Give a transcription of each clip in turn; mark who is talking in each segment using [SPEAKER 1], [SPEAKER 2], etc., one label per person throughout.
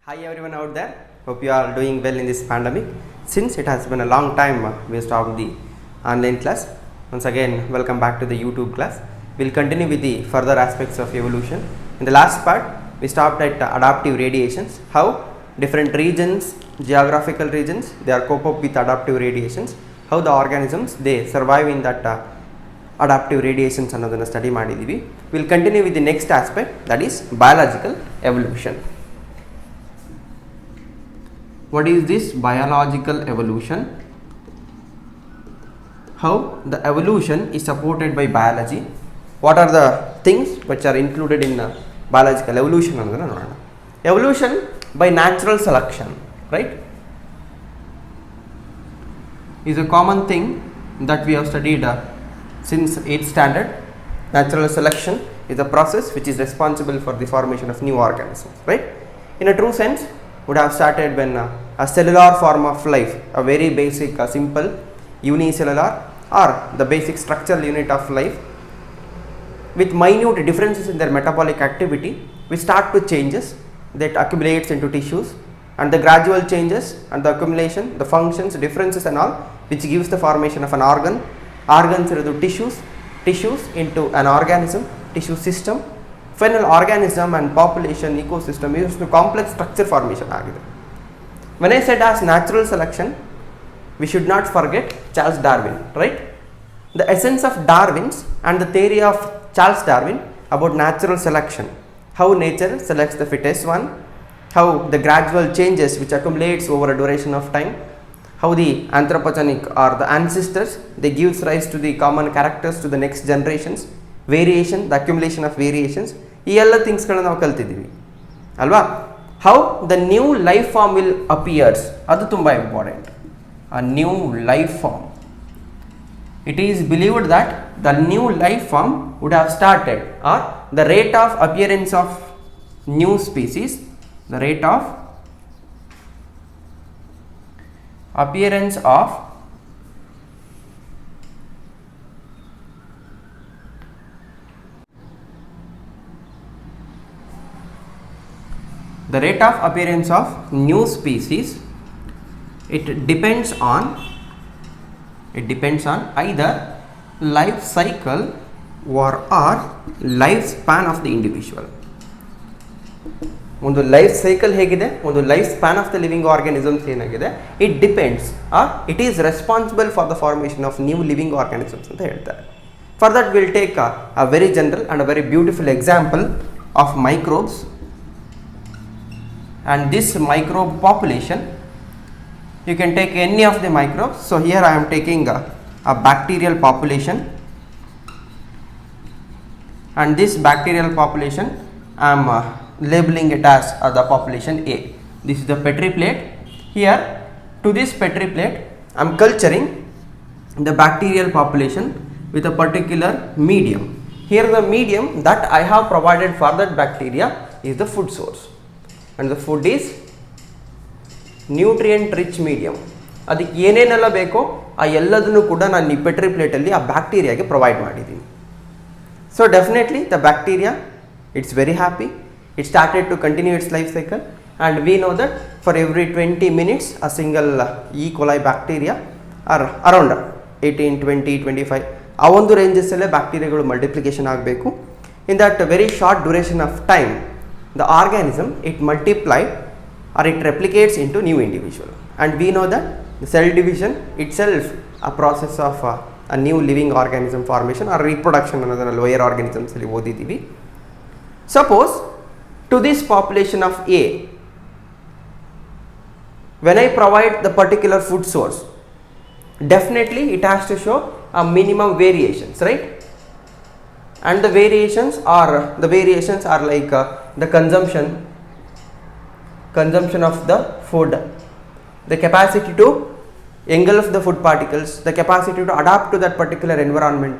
[SPEAKER 1] Hi everyone out there, hope you are doing well in this pandemic. Since it has been a long time we stopped the online class, once again welcome back to the YouTube class. We will continue with the further aspects of evolution. In the last part we stopped at adaptive radiations, how different regions, geographical regions, they are cope up with adaptive radiations, how the organisms they survive in that adaptive radiations ಅನ್ನೋದನ್ನ study ಮಾಡಿದೀವಿ. We will continue with the next aspect, that is biological evolution. What is this biological evolution? How the evolution is supported by biology? What are the things which are included in biological evolution? Evolution by natural selection, right, is a common thing that we have studied since 8th standard. Natural selection is a process which is responsible for the formation of new organisms, right? In a true sense, would have started when a cellular form of life, a very basic, simple unicellular or the basic structural unit of life, with minute differences in their metabolic activity, we start to changes that accumulates into tissues, and the gradual changes and the accumulation, the functions, differences and all, which gives the formation of an organs into tissues into an organism, tissue system, final organism and population, ecosystem is the complex structure formation agide. When I said as natural selection, we should not forget Charles Darwin, right? The essence of Darwin's and the theory of Charles Darwin about natural selection, how nature selects the fittest one, how the gradual changes which accumulates over a duration of time, how the anthropogenic or the ancestors they gives rise to the common characters to the next generations, variation, the accumulation of variations, ಈ ಎಲ್ಲ ಥಿಂಗ್ಸ್ಗಳನ್ನ ನಾವು ಕಲ್ತಿದ್ದೀವಿ ಅಲ್ವಾ. How the new life form will appears, ಅದು ತುಂಬ important. A new life form, it is believed that the new life form would have started, or the rate of appearance of new species, the rate of appearance of new species, it depends on either life cycle or life span of the individual. ಒಂದು life cycle ಹೇಗಿದೆ, ಒಂದು life span of the living organisms ಏನಾಗಿದೆ, it depends or it is responsible for the formation of new living organisms ಅಂತ ಹೇಳ್ತಾರೆ. For that will take a very general and a very beautiful example of microbes. And this microbe population, you can take any of the microbes. So here I am taking a bacterial population, and this bacterial population I am labeling it as the population A. This is the Petri plate. Here to this Petri plate I am culturing the bacterial population with a particular medium. Here the medium that I have provided for that bacteria is the food source, and the food is nutrient rich medium. ಅದಕ್ಕೆ ಏನೇನೆಲ್ಲ ಬೇಕೋ ಆ ಎಲ್ಲದನ್ನು ಕೂಡ ನಾನು ಈ Petri ಪ್ಲೇಟಲ್ಲಿ ಆ ಬ್ಯಾಕ್ಟೀರಿಯಾಗೆ ಪ್ರೊವೈಡ್ ಮಾಡಿದ್ದೀನಿ. So definitely the bacteria it's very happy, it started to continue its life cycle, and we know that for every 20 minutes a single E coli bacteria are around 18, 20, 25 ಆ ಒಂದು ರೇಂಜಸ್ಸಲ್ಲೇ ಬ್ಯಾಕ್ಟೀರಿಯಾಗಳು ಮಲ್ಟಿಪ್ಲಿಕೇಶನ್ ಆಗಬೇಕು. In that very short duration of time the organism it multiplied or it replicates into new individual, and we know that the cell division itself a process of a new living organism formation or reproduction another lower organisms alli odidivi. Suppose to this population of A, when I provide the particular food source, definitely it has to show a minimum variations, right? And the variations are like the consumption of the food, the capacity to engulf the food particles, the capacity to adapt to that particular environment,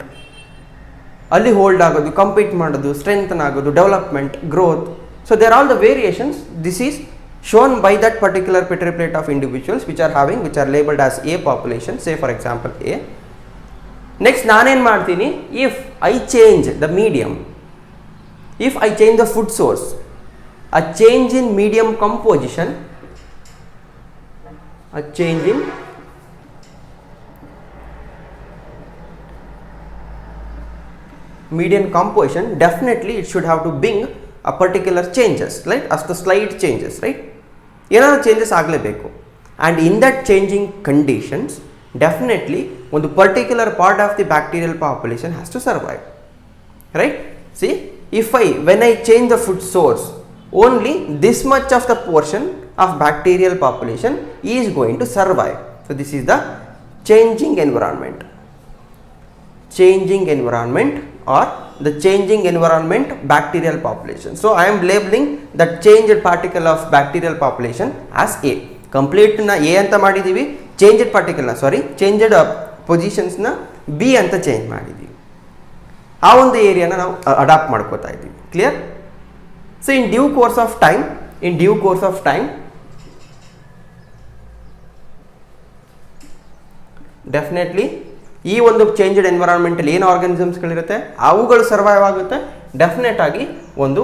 [SPEAKER 1] ಅಲ್ಲಿ hold ಆಗೋದು, compete ಮಾಡೋದು, strengthen ಆಗೋದು, development, growth. So there all the variations. This is shown by that particular Petri plate of individuals which are labeled as A population, say for example A. Next ನಾನೇನು ಮಾಡ್ತೀನಿ, if I change the medium, if I change the food source, a change in medium composition, a change in medium composition, definitely it should have to bring a particular changes, right, as the slight changes, right, ಏನಾದರೂ changes ಆಗಲೇಬೇಕು. And in that changing conditions, definitely one particular part of the bacterial population has to survive, right. See, if when I change the food source, only this much of the portion of bacterial population is going to survive. So this is the changing environment, or the changing environment bacterial population. So I am labeling that changed particle of bacterial population as A. Complete na A anta ಮಾಡಿದೀವಿ, changed particle na changed positions na B ಅಂತ change ಮಾಡಿದೀವಿ. ಆ ಒಂದು ಏರಿಯಾನ ನಾವು adapt ಮಾಡ್ಕೋತಾ ಇದ್ದೀವಿ. Clear? So in due course of time definitely ಈ ಒಂದು ಚೇಂಜ್ಡ್ ಎನ್ವಿರಾನ್ಮೆಂಟಲ್ಲಿ ಏನು ಆರ್ಗಾನಿಸಮ್ಸ್ಗಳಿರುತ್ತೆ ಅವುಗಳು ಸರ್ವೈವ್ ಆಗುತ್ತೆ. ಡೆಫಿನೆಟ್ ಆಗಿ ಒಂದು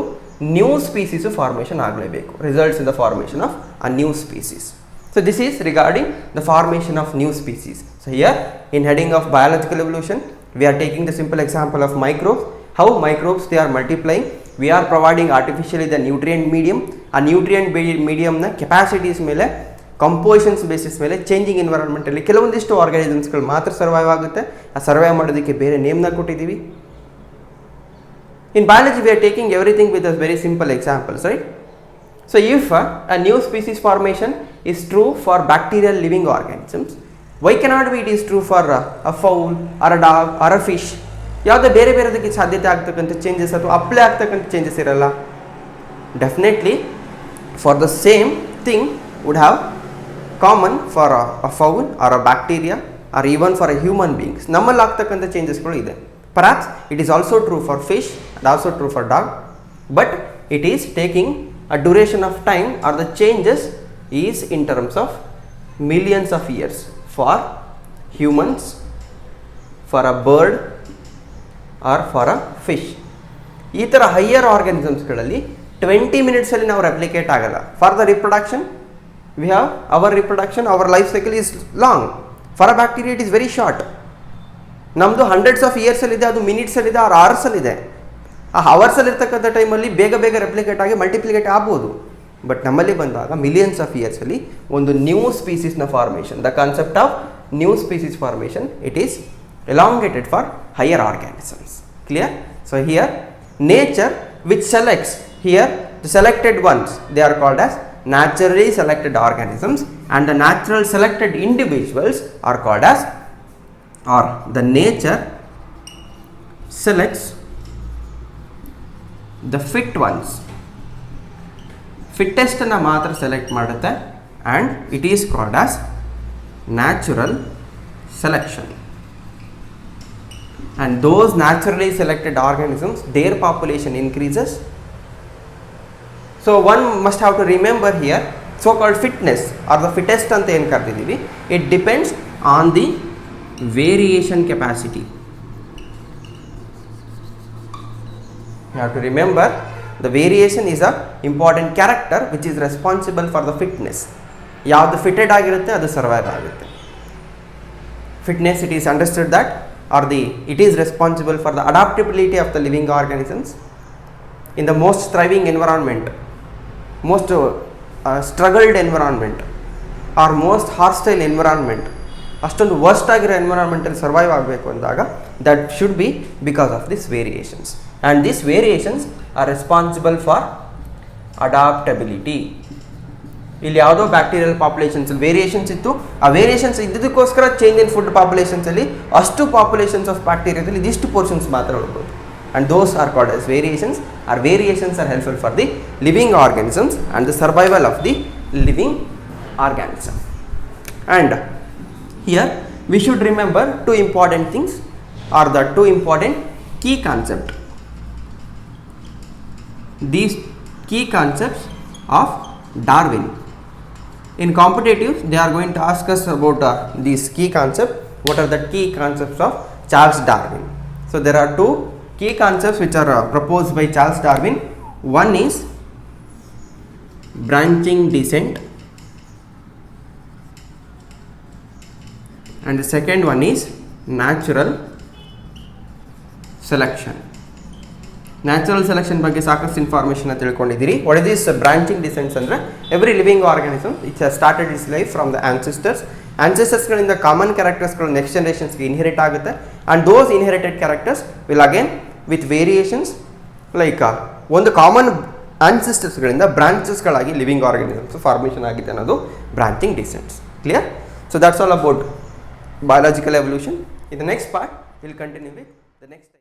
[SPEAKER 1] ನ್ಯೂ ಸ್ಪೀಸೀಸು ಫಾರ್ಮೇಷನ್ ಆಗಲೇಬೇಕು. Results in the formation of a new species. So this is regarding the formation of new species. So here in heading of biological evolution, we are taking the simple example of microbes. How microbes they are multiplying. We are providing artificially the nutrient medium. A nutrient medium na capacities ಮೇಲೆ compositions basis ಮೇಲೆ changing ಎನ್ವಿರಾನ್ಮೆಂಟಲ್ಲಿ ಕೆಲವೊಂದಿಷ್ಟು ಆರ್ಗಾನಿಸಮ್ಸ್ಗಳು ಮಾತ್ರ survive ಆಗುತ್ತೆ. ಆ survive ಮಾಡೋದಕ್ಕೆ ಬೇರೆ ನೇಮ್ನ ಕೊಟ್ಟಿದ್ದೀವಿ. In biology we are taking everything with a very simple examples, right? So if a new species formation is true for bacterial living organisms, why cannot be it is true for a fowl or a dog or a fish? ಯಾವುದೇ ಬೇರೆ ಬೇರೆದಕ್ಕೆ ಸಾಧ್ಯತೆ ಆಗ್ತಕ್ಕಂಥ changes ಅಥವಾ apply ಆಗ್ತಕ್ಕಂಥ changes ಇರಲ್ಲ. Definitely for the same thing would have common for a fowl or a bacteria or even for a human beings. ನಮ್ಮಲ್ಲಿ ಆಗ್ತಕ್ಕಂಥ ಚೇಂಜಸ್ಗಳು ಇದೆ. Perhaps it is also true for fish and also true for dog, but it is taking a duration of time or the changes is in terms of millions of years for humans, for a bird or for a fish. ಈ ಥರ higher ಆರ್ಗಾನಿಸಮ್ಸ್ಗಳಲ್ಲಿ 20 ಮಿನಿಟ್ಸಲ್ಲಿ ನಾವು replicate ಆಗಲ್ಲ. For the reproduction we have our reproduction, our life cycle is long. For a bacteria it is very short. ನಮ್ಮದು hundreds of ಇಯರ್ಸಲ್ಲಿದೆ, ಅದು ಮಿನಿಟ್ಸಲ್ಲಿದೆ R ಅವರ್ಸಲ್ಲಿದೆ. ಆ ಅವರ್ಸಲ್ಲಿರ್ತಕ್ಕಂಥ ಟೈಮಲ್ಲಿ ಬೇಗ ಬೇಗ ರೆಪ್ಲಿಕೇಟ್ ಆಗಿ ಮಲ್ಟಿಪ್ಲಿಕೇಟ್ ಆಗ್ಬೋದು. ಬಟ್ ನಮ್ಮಲ್ಲಿ ಬಂದಾಗ ಮಿಲಿಯನ್ಸ್ ಆಫ್ ಇಯರ್ಸಲ್ಲಿ ಒಂದು ನ್ಯೂ ಸ್ಪೀಸೀಸ್ನ formation, the concept of new species formation, it is elongated for higher organisms. Clear? So here nature which selects, here the selected ones they are called as naturally selected organisms, and the natural selected individuals are called as, or the nature selects the fit ones, fittest na matra select ಮಾಡುತ್ತೆ, and it is called as natural selection. And those naturally selected organisms, their population increases. So one must have to remember here so called fitness or the fittest anta ಏನು ಕರೆದಿದ್ದೀವಿ, it depends on the variation capacity. You have to remember the variation is a important character which is responsible for the fitness. ಯಾವುದು fitted ಆಗಿರುತ್ತೆ ಅದು survive ಆಗುತ್ತೆ. Fitness, it is understood that, or it is responsible for the adaptability of the living organisms in the most thriving environment, most struggled environment or most hostile environment. ಅಷ್ಟೊಂದು worst ಆಗಿರೋ ಎನ್ವಿರಾನ್ಮೆಂಟಲ್ಲಿ survive ಆಗಬೇಕು ಅಂದಾಗ that should be because of these variations, and these variations are responsible for adaptability. ಇಲ್ಲಿ ಯಾವುದೋ bacterial populations variations ಇತ್ತು, ಆ variations ಇದ್ದದಕ್ಕೋಸ್ಕರ change in food ಪಾಪ್ಯುಲೇಷನ್ಸಲ್ಲಿ ಅಷ್ಟು ಪಾಪ್ಯುಲೇಷನ್ಸ್ ಆಫ್ ಬ್ಯಾಕ್ಟೀರಿಯಾದಲ್ಲಿ ಇದಿಷ್ಟು ಪೋರ್ಷನ್ಸ್ ಮಾತ್ರ ಉಳ್ಬೋದು, and those are called as variations. Are variations are helpful for the living organisms and the survival of the living organism. And here we should remember two important things, or the two important key concepts. These key concepts of Darwin. In competitives they are going to ask us about these key concepts. What are the key concepts of Charles Darwin? So there are two key concepts which are proposed by Charles Darwin. One is branching descent, and the second one is natural selection. Natural selection ಬಗ್ಗೆ ಸಾಕಷ್ಟು information ತಿಳ್ಕೊಂಡಿದ್ದೀರಿ. What is this branching descents ಅಂದರೆ every living organism it's started its life from the ಆನ್ಸೆಸ್ಟರ್ಸ್ಗಳಿಂದ common ಕ್ಯಾರೆಕ್ಟರ್ಸ್ಗಳು next ಜನರೇಷನ್ಸ್ಗೆ inherit ಆಗುತ್ತೆ. And those inherited characters will again with variations like ಒಂದು common ಆನ್ಸೆಸ್ಟರ್ಸ್ಗಳಿಂದ ಬ್ರಾಂಚಸ್ಗಳಾಗಿ ಲಿವಿಂಗ್ ಆರ್ಗಾನಿಸಮ್ಸ್ ಫಾರ್ಮೇಷನ್ ಆಗಿದೆ ಅನ್ನೋದು branching descents. Clear? So that's all about biological evolution. In the next part, we will continue with the next.